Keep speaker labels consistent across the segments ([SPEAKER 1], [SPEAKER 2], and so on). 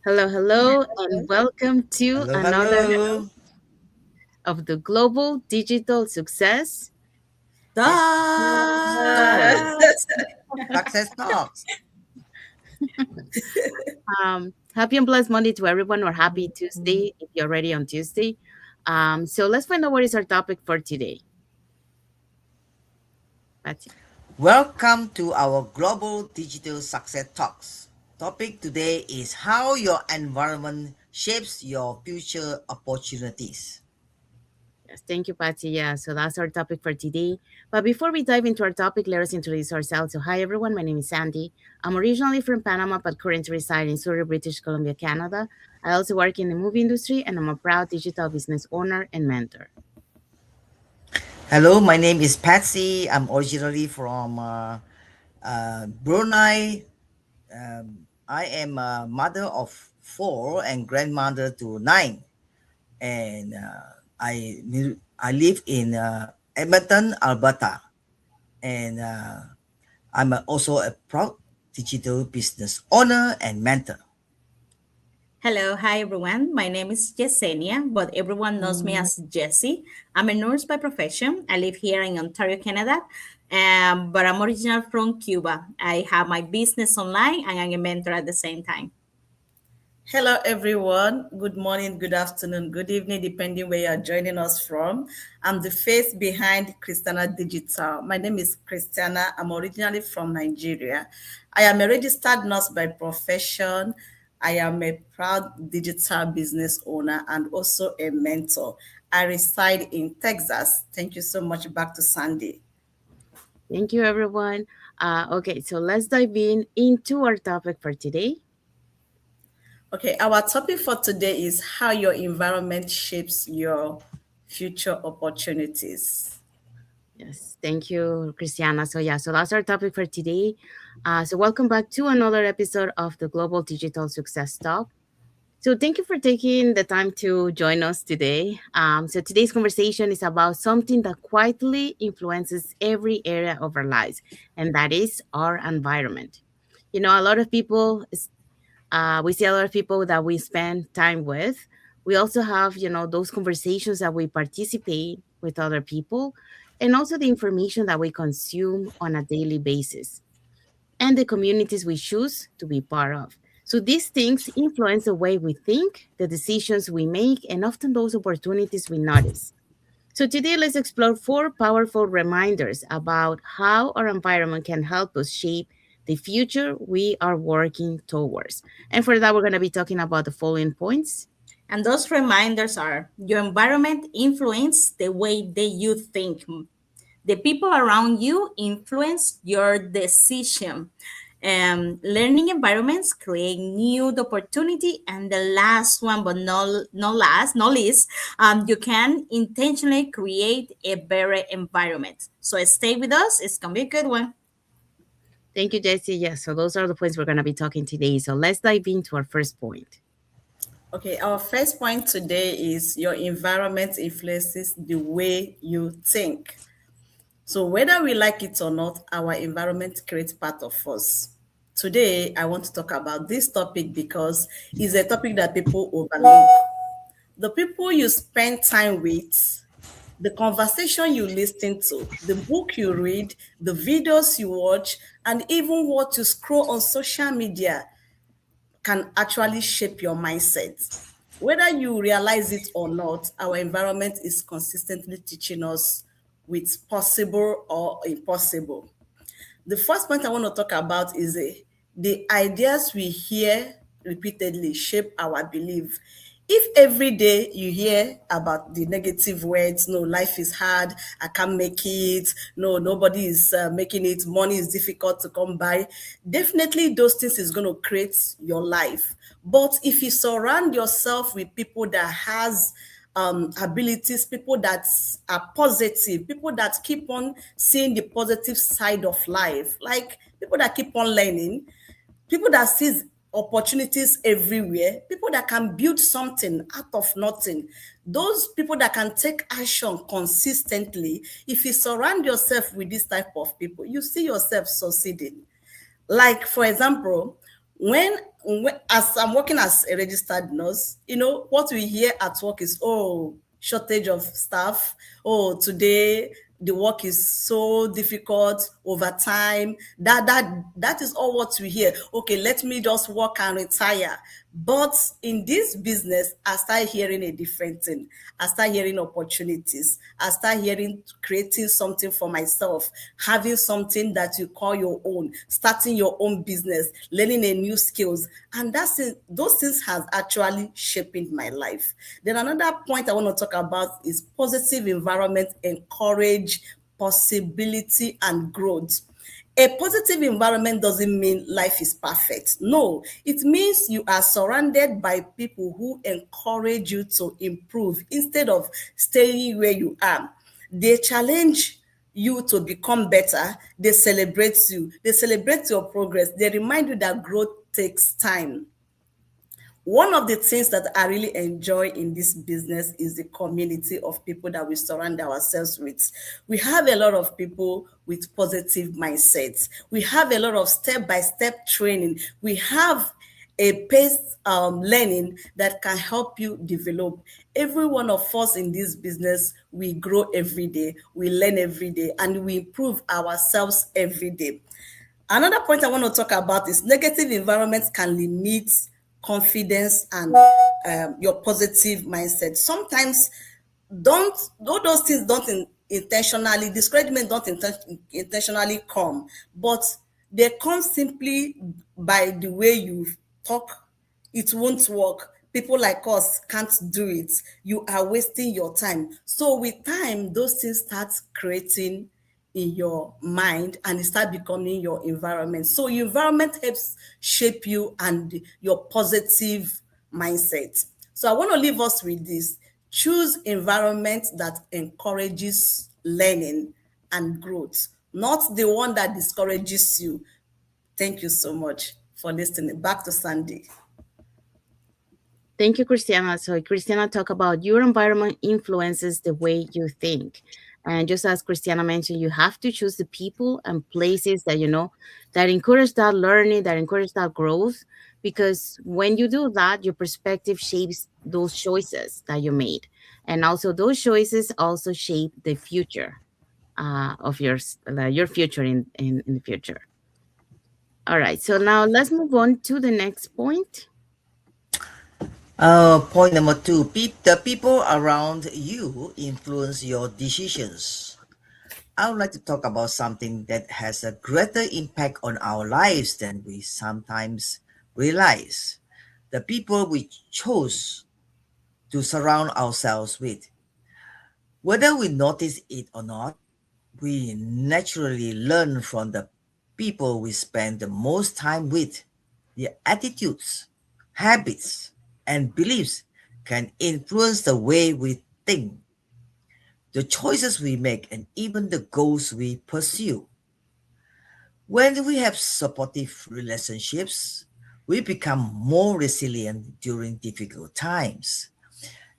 [SPEAKER 1] Hello, hello, and welcome to
[SPEAKER 2] Hello,
[SPEAKER 1] another
[SPEAKER 2] hello.
[SPEAKER 1] of the Global Digital Success.
[SPEAKER 3] Does.
[SPEAKER 2] Success Talks.
[SPEAKER 1] Happy and blessed Monday to everyone, or happy Tuesday if you're ready on Tuesday. So let's find out what is our topic for today. Patsy.
[SPEAKER 2] Welcome to our Global Digital Success Talks. Topic today is how your environment shapes your future opportunities.
[SPEAKER 1] Yes, thank you, Patsy. Yeah, so that's our topic for today. But before we dive into our topic, let us introduce ourselves. So, hi everyone, my name is Sandy. I'm originally from Panama, but currently reside in Surrey, British Columbia, Canada. I also work in the movie industry, and I'm a proud digital business owner and mentor.
[SPEAKER 2] Hello, my name is Patsy. I'm originally from Brunei. I am a mother of four and grandmother to nine. And I live in Edmonton, Alberta. And I'm also a proud digital business owner and mentor.
[SPEAKER 3] Hello, hi everyone. My name is Yesenia, but everyone knows me as Jessie. I'm a nurse by profession. I live here in Ontario, Canada, but I'm original from Cuba. I have my business online and I'm a mentor at the same time.
[SPEAKER 4] Hello, everyone. Good morning, good afternoon, good evening, depending where you're joining us from. I'm the face behind Christiana Digital. My name is Christiana. I'm originally from Nigeria. I am a registered nurse by profession. I am a proud digital business owner and also a mentor. I reside in Texas. Thank you so much. Back to Sandy.
[SPEAKER 1] Thank you, everyone. Okay, so let's dive in into our topic for today.
[SPEAKER 4] Okay, our topic for today is how your environment shapes your future opportunities.
[SPEAKER 1] Yes, thank you, Christiana. So, yeah, so that's our topic for today. So, welcome back to another episode of the Global Digital Success Talk. So, thank you for taking the time to join us today. So, today's conversation is about something that quietly influences every area of our lives, and that is our environment. You know, a lot of people, we see a lot of people that we spend time with. We also have, those conversations that we participate with other people, and also the information that we consume on a daily basis, and the communities we choose to be part of. So these things influence the way we think, the decisions we make, and often those opportunities we notice. So today, let's explore four powerful reminders about how our environment can help us shape the future we are working towards. And for that, we're going to be talking about the following points.
[SPEAKER 3] And those reminders are your environment influence the way that you think. The people around you influence your decision. Learning environments create new opportunity. And the last one, but not least, you can intentionally create a better environment. So stay with us. It's gonna be a good one.
[SPEAKER 1] Thank you, Jesse. Yes, so those are the points we're going to be talking today. So let's dive into our first point.
[SPEAKER 4] Okay, our first point today is your environment influences the way you think. So, whether we like it or not, our environment creates part of us. Today, I want to talk about this topic because it's a topic that people overlook. The people you spend time with, the conversation you listen to, the book you read, the videos you watch, and even what you scroll on social media can actually shape your mindset. Whether you realize it or not, our environment is consistently teaching us with possible or impossible. The first point I want to talk about is the ideas we hear repeatedly shape our belief. If every day you hear about the negative words, no, life is hard, I can't make it, no, nobody is making it, money is difficult to come by, definitely those things is going to create your life. But if you surround yourself with people that has abilities, people that are positive, people that keep on seeing the positive side of life, like people that keep on learning, people that sees opportunities everywhere, people that can build something out of nothing, those people that can take action consistently. If you surround yourself with this type of people, you see yourself succeeding. Like, for example, when as I'm working as a registered nurse, what we hear at work is, oh, shortage of staff. Oh, today the work is so difficult, overtime. That is all what we hear. Okay, let me just work and retire. But in this business, I start hearing a different thing. I start hearing opportunities. I start hearing creating something for myself, having something that you call your own, starting your own business, learning a new skills. And those things has actually shaping my life. Then another point I want to talk about is positive environment encourage possibility and growth. A positive environment doesn't mean life is perfect. No, it means you are surrounded by people who encourage you to improve instead of staying where you are. They challenge you to become better. They celebrate you. They celebrate your progress. They remind you that growth takes time. One of the things that I really enjoy in this business is the community of people that we surround ourselves with. We have a lot of people with positive mindsets. We have a lot of step-by-step training. We have a paced learning that can help you develop. Every one of us in this business, we grow every day, we learn every day, and we improve ourselves every day. Another point I want to talk about is negative environments can limit confidence and your positive mindset. Sometimes don't all those things don't intentionally discouragement don't intentionally come, but they come simply by the way you talk. It won't work. People like us can't do it. You are wasting your time. So with time, those things start creating in your mind and it start becoming your environment. So your environment helps shape you and your positive mindset. So I want to leave us with this. Choose environment that encourages learning and growth, not the one that discourages you. Thank you so much for listening. Back to Sandy.
[SPEAKER 1] Thank you, Christiana. So, Christiana talked about your environment influences the way you think. And just as Christiana mentioned, you have to choose the people and places that that encourage that learning, that encourage that growth. Because when you do that, your perspective shapes those choices that you made, and also those choices also shape the future of your future in the future. All right. So now let's move on to the next point.
[SPEAKER 2] Point number two, the people around you influence your decisions. I would like to talk about something that has a greater impact on our lives than we sometimes realize. The people we chose to surround ourselves with. Whether we notice it or not, we naturally learn from the people we spend the most time with. Their attitudes, habits, and beliefs can influence the way we think, the choices we make, and even the goals we pursue. When we have supportive relationships, we become more resilient during difficult times.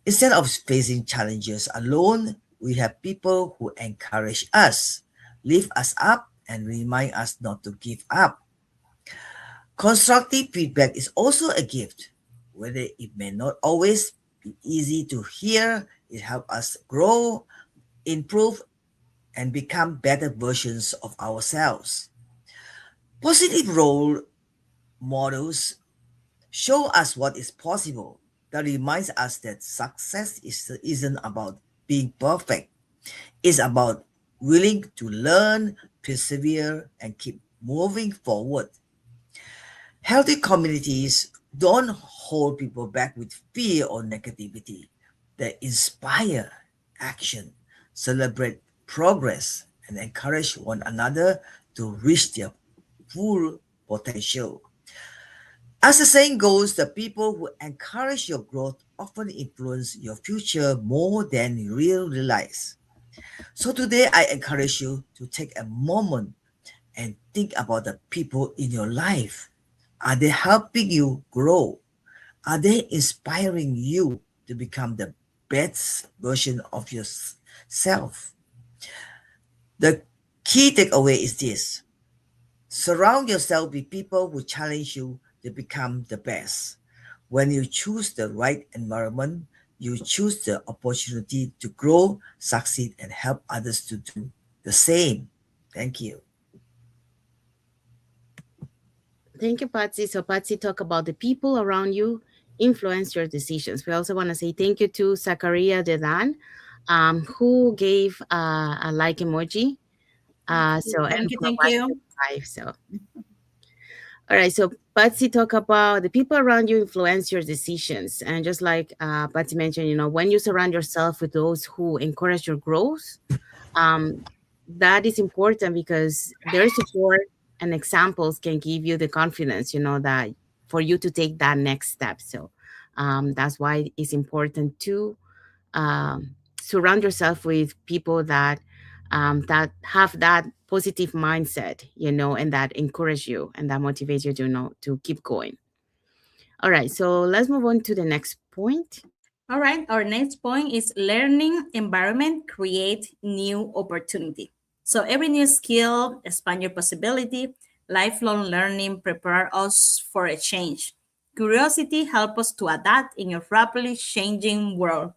[SPEAKER 2] Instead of facing challenges alone, we have people who encourage us, lift us up, and remind us not to give up. Constructive feedback is also a gift. Whether it may not always be easy to hear, it helps us grow, improve, and become better versions of ourselves. Positive role models show us what is possible. That reminds us that isn't about being perfect. It's about willing to learn, persevere, and keep moving forward. Healthy communities don't hold people back with fear or negativity. They inspire action, celebrate progress, and encourage one another to reach their full potential. As the saying goes, the people who encourage your growth often influence your future more than you realize. So today, I encourage you to take a moment and think about the people in your life. Are they helping you grow? Are they inspiring you to become the best version of yourself? The key takeaway is this: surround yourself with people who challenge you, you become the best. When you choose the right environment, you choose the opportunity to grow, succeed, and help others to do the same. Thank you.
[SPEAKER 1] Thank you, Patsy. So, Patsy, talk about the people around you influence your decisions. We also want to say thank you to Zakaria Dedan, who gave a like emoji. So and
[SPEAKER 3] Thank you. Thank
[SPEAKER 1] provided
[SPEAKER 3] you.
[SPEAKER 1] live. So, all right. So, Patsy, talk about the people around you influence your decisions, and just like Patsy mentioned, when you surround yourself with those who encourage your growth, um, that is important because their support and examples can give you the confidence, that for you to take that next step. So that's why it's important to surround yourself with people that have that positive mindset, and that encourage you and that motivates you to keep going. All right, so let's move on to the next point.
[SPEAKER 3] All right, our next point is learning environment create new opportunity. So every new skill expand your possibility. Lifelong learning prepare us for a change. Curiosity help us to adapt in a rapidly changing world.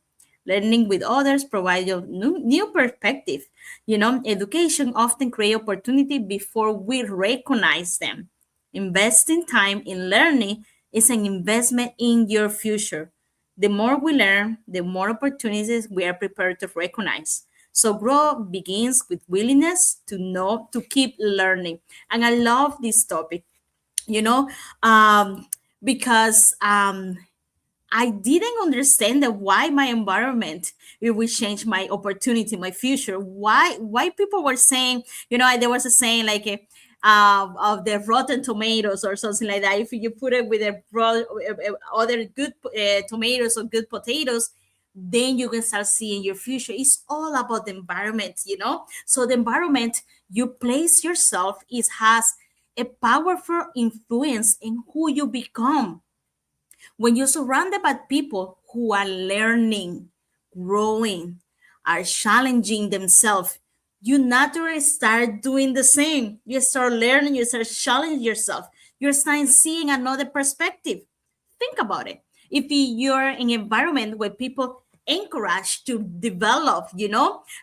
[SPEAKER 3] Learning with others provide you new perspective. Education often create opportunity before we recognize them. Investing time in learning is an investment in your future. The more we learn, the more opportunities we are prepared to recognize. So growth begins with willingness to know, to keep learning. And I love this topic, you know, um, because I didn't understand that why my environment it will change my opportunity, my future. Why people were saying, there was a saying like of the rotten tomatoes or something like that. If you put it with other good tomatoes or good potatoes, then you can start seeing your future. It's all about the environment. So the environment you place yourself is has a powerful influence in who you become. When you're surrounded by people who are learning, growing, are challenging themselves, you naturally start doing the same. You start learning, you start challenging yourself. You start seeing another perspective. Think about it. If you're in an environment where people encourage to develop,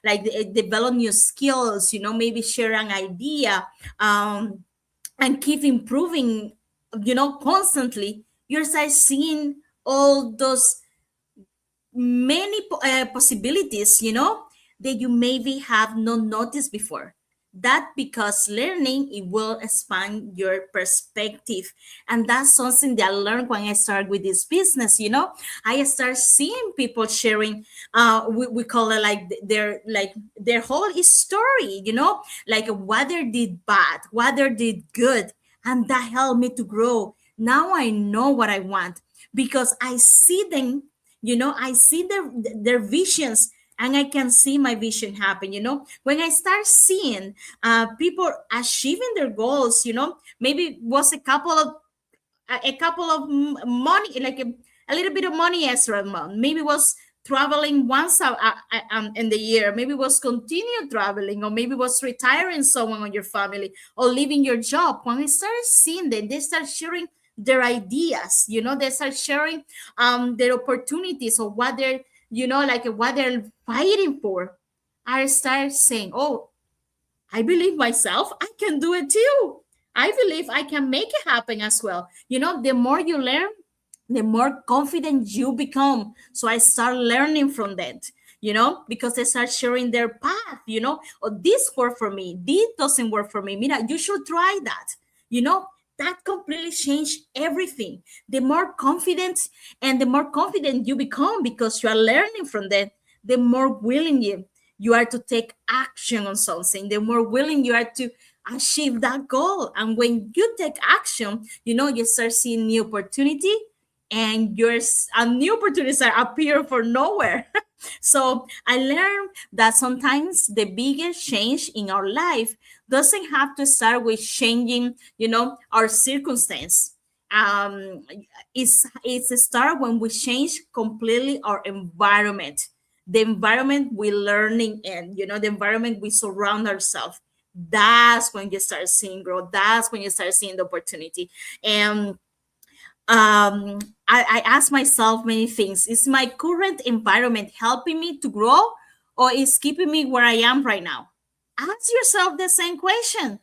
[SPEAKER 3] like develop new skills, maybe share an idea, and keep improving, constantly, you start seeing all those many possibilities, that you maybe have not noticed before. That because learning it will expand your perspective, and that's something that I learned when I started with this business. I start seeing people sharing. We call it like their whole story. Like what they did bad, what they did good, and that helped me to grow. Now I know what I want because I see them, I see their visions, and I can see my vision happen. When I start seeing people achieving their goals, maybe it was a couple of money, like a little bit of money extra a month. Maybe it was traveling once in the year. Maybe it was continue traveling, or maybe it was retiring someone on your family or leaving your job. When I start seeing them, they start sharing their ideas. They start sharing their opportunities or what they're, like what they're fighting for. I start saying, oh, I believe myself. I can do it too. I believe I can make it happen as well. The more you learn, the more confident you become. So I start learning from that, because they start sharing their path, oh, this worked for me. This doesn't work for me. Mira, you should try that. You know, that completely changed everything. The more confident and the more confident you become because you are learning from that, the more willing you are to take action on something, the more willing you are to achieve that goal. And when you take action, you start seeing new opportunity, and new opportunities are appear for nowhere. So I learned that sometimes the biggest change in our life doesn't have to start with changing, our circumstance. Um, it's a start when we change completely our environment, the environment we're learning in, the environment we surround ourselves. That's when you start seeing growth. That's when you start seeing the opportunity. And um, I ask myself many things. Is my current environment helping me to grow, or is keeping me where I am right now? Ask yourself the same question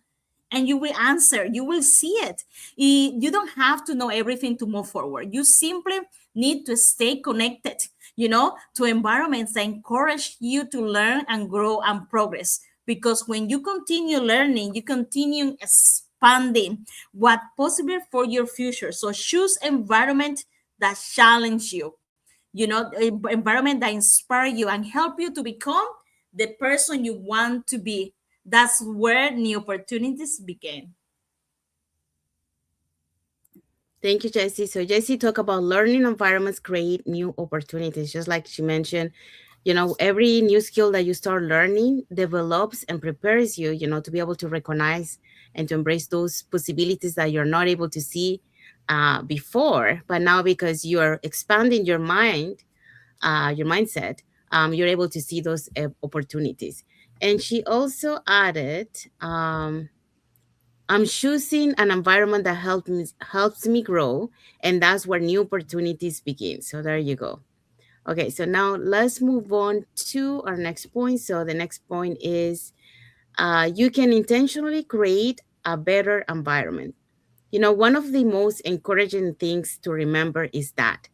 [SPEAKER 3] and you will answer. You will see it. You don't have to know everything to move forward. You simply need to stay connected, to environments that encourage you to learn and grow and progress. Because when you continue learning, you continue expanding what possible for your future. So choose environment that challenge you, environment that inspire you and help you to become the person you want to be. That's where new opportunities begin.
[SPEAKER 1] Thank you, Jessie. So Jessie talked about learning environments create new opportunities. Just like she mentioned, every new skill that you start learning develops and prepares you, to be able to recognize and to embrace those possibilities that you're not able to see before. But now because you're expanding your mindset, you're able to see those opportunities. And she also added, I'm choosing an environment that helps me grow, and that's where new opportunities begin. So there you go. Okay, so now let's move on to our next point. So the next point is you can intentionally create a better environment. One of the most encouraging things to remember is that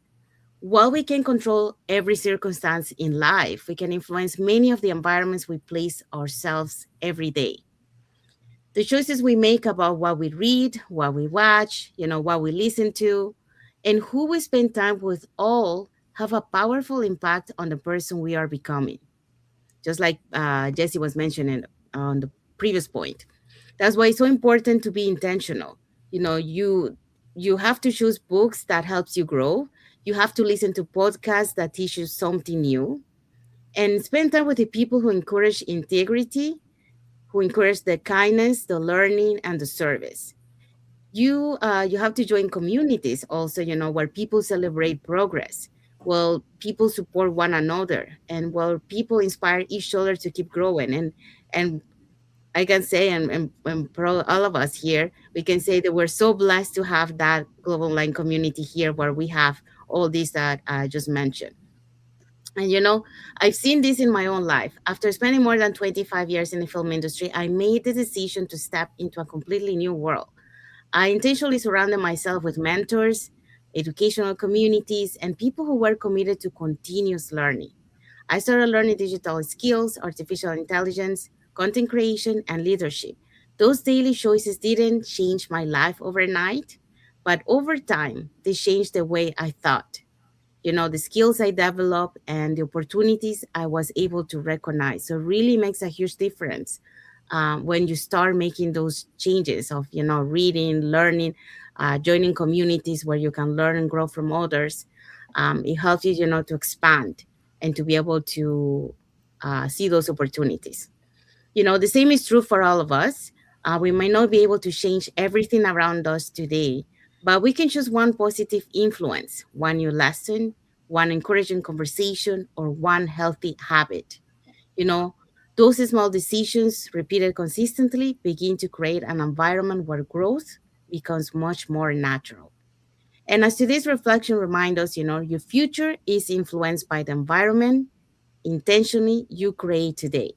[SPEAKER 1] while we can control every circumstance in life, we can influence many of the environments we place ourselves every day. The choices we make about what we read, what we watch, what we listen to, and who we spend time with all have a powerful impact on the person we are becoming. Just like Jesse was mentioning on the previous point. That's why it's so important to be intentional. You have to choose books that helps you grow. You have to listen to podcasts that teach you something new, and spend time with the people who encourage integrity, who encourage the kindness, the learning, and the service. You have to join communities also, where people celebrate progress, well, people support one another, and where people inspire each other to keep growing. And I can say, and for all of us here, we can say that we're so blessed to have that global online community here where we have all these that I just mentioned. And I've seen this in my own life. After spending more than 25 years in the film industry, I made the decision to step into a completely new world. I intentionally surrounded myself with mentors, educational communities, and people who were committed to continuous learning. I started learning digital skills, artificial intelligence, content creation, and leadership. Those daily choices didn't change my life overnight, but over time, they changed the way I thought, the skills I developed and the opportunities I was able to recognize. So it really makes a huge difference when you start making those changes of, reading, learning, joining communities where you can learn and grow from others. It helps you, to expand and to be able to see those opportunities. The same is true for all of us. We might not be able to change everything around us today, but we can choose one positive influence, one new lesson, one encouraging conversation, or one healthy habit. You know, those small decisions repeated consistently begin to create an environment where growth becomes much more natural. And as today's reflection reminds us, your future is influenced by the environment intentionally you create today.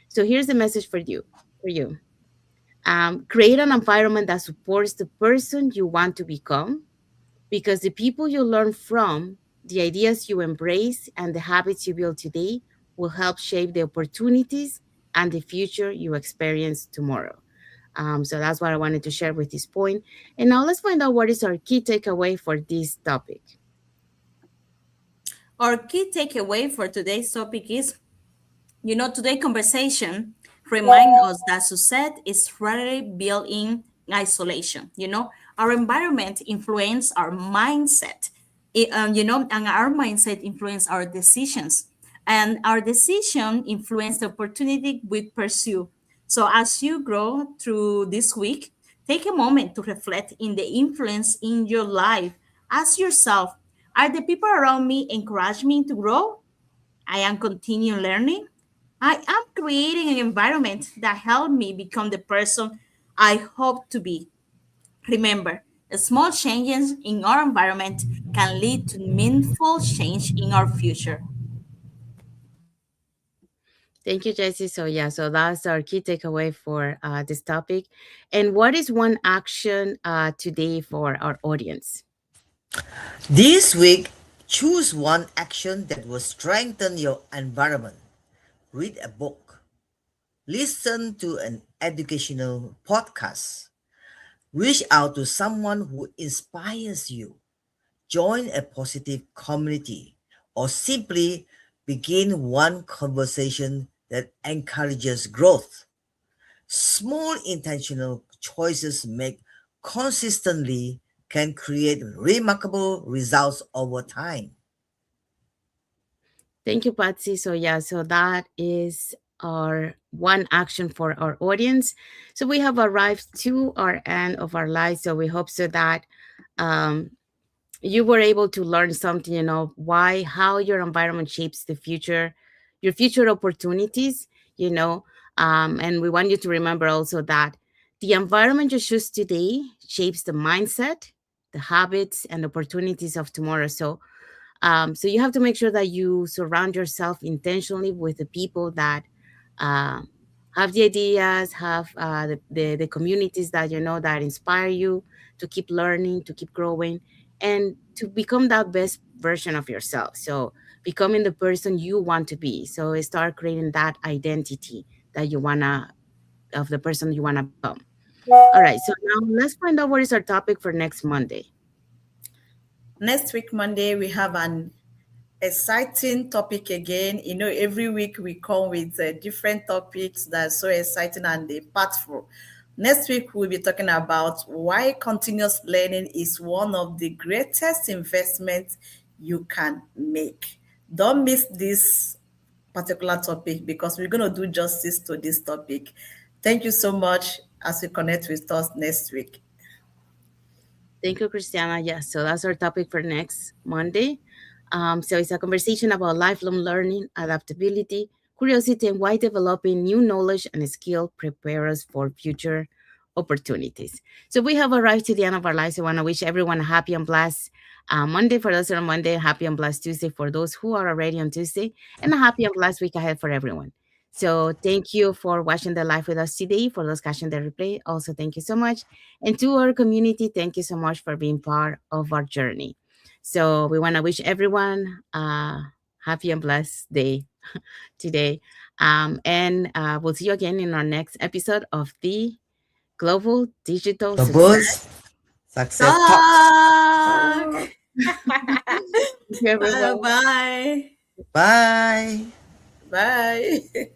[SPEAKER 1] So here's the message for you. Create an environment that supports the person you want to become, because the people you learn from, the ideas you embrace, and the habits you build today will help shape the opportunities and the future you experience tomorrow. So that's what I wanted to share with this point. And now let's find out what is our key takeaway for this topic.
[SPEAKER 3] Our key takeaway for today's topic is, today's conversation remind us that success is rarely built in isolation. Our environment influence our mindset, and our mindset influence our decisions, and our decision influence the opportunity we pursue. So as you grow through this week, take a moment to reflect in the influence in your life. Ask yourself, are the people around me encourage me to grow? I am continuing learning. I am creating an environment that helps me become the person I hope to be. Remember, Small changes in our environment can lead to meaningful change in our future.
[SPEAKER 1] Thank you, Jesse. So yeah, so that's our key takeaway for this topic. And what is one action today for our audience?
[SPEAKER 2] This week, choose one action that will strengthen your environment. Read a book, listen to an educational podcast, reach out to someone who inspires you, join a positive community, or simply begin one conversation that encourages growth. Small intentional choices made consistently can create remarkable results over time.
[SPEAKER 1] Thank you, Patsy. So yeah, so that is our one action for our audience. So we have arrived to our end of our lives. So we hope so that um, you were able to learn something, why, how your environment shapes the future, your future opportunities, you know. And we want you to remember also that the environment you choose today shapes the mindset, the habits, and opportunities of tomorrow. So you have to make sure that you surround yourself intentionally with the people that uh, have the ideas, have the communities that that inspire you to keep learning, to keep growing, and to become that best version of yourself. So becoming the person you want to be. So start creating that identity that you wanna of the person you wanna become. All right. So now let's find out what is our topic for next Monday.
[SPEAKER 4] Next week, Monday, we have an exciting topic again. Every week we come with different topics that are so exciting and impactful. Next week, we'll be talking about why continuous learning is one of the greatest investments you can make. Don't miss this particular topic because we're going to do justice to this topic. Thank you so much as you connect with us next week.
[SPEAKER 1] Thank you, Christiana. Yes, so that's our topic for next Monday. So it's a conversation about lifelong learning, adaptability, curiosity, and why developing new knowledge and skill prepare us for future opportunities. So we have arrived to the end of our lives. I want to wish everyone a happy and blessed Monday for those who are on Monday, happy and blessed Tuesday for those who are already on Tuesday, and a happy and blessed week ahead for everyone. So thank you for watching the live with us today. For those catching the replay, also thank you so much. And to our community, thank you so much for being part of our journey. So we want to wish everyone a happy and blessed day today. And we'll see you again in our next episode of the Global Digital
[SPEAKER 2] The
[SPEAKER 1] Success.
[SPEAKER 2] Birds Success Talks.
[SPEAKER 3] Talk.
[SPEAKER 1] Thank you,
[SPEAKER 4] Bye
[SPEAKER 1] everyone.
[SPEAKER 4] bye.
[SPEAKER 2] Bye.
[SPEAKER 4] Bye.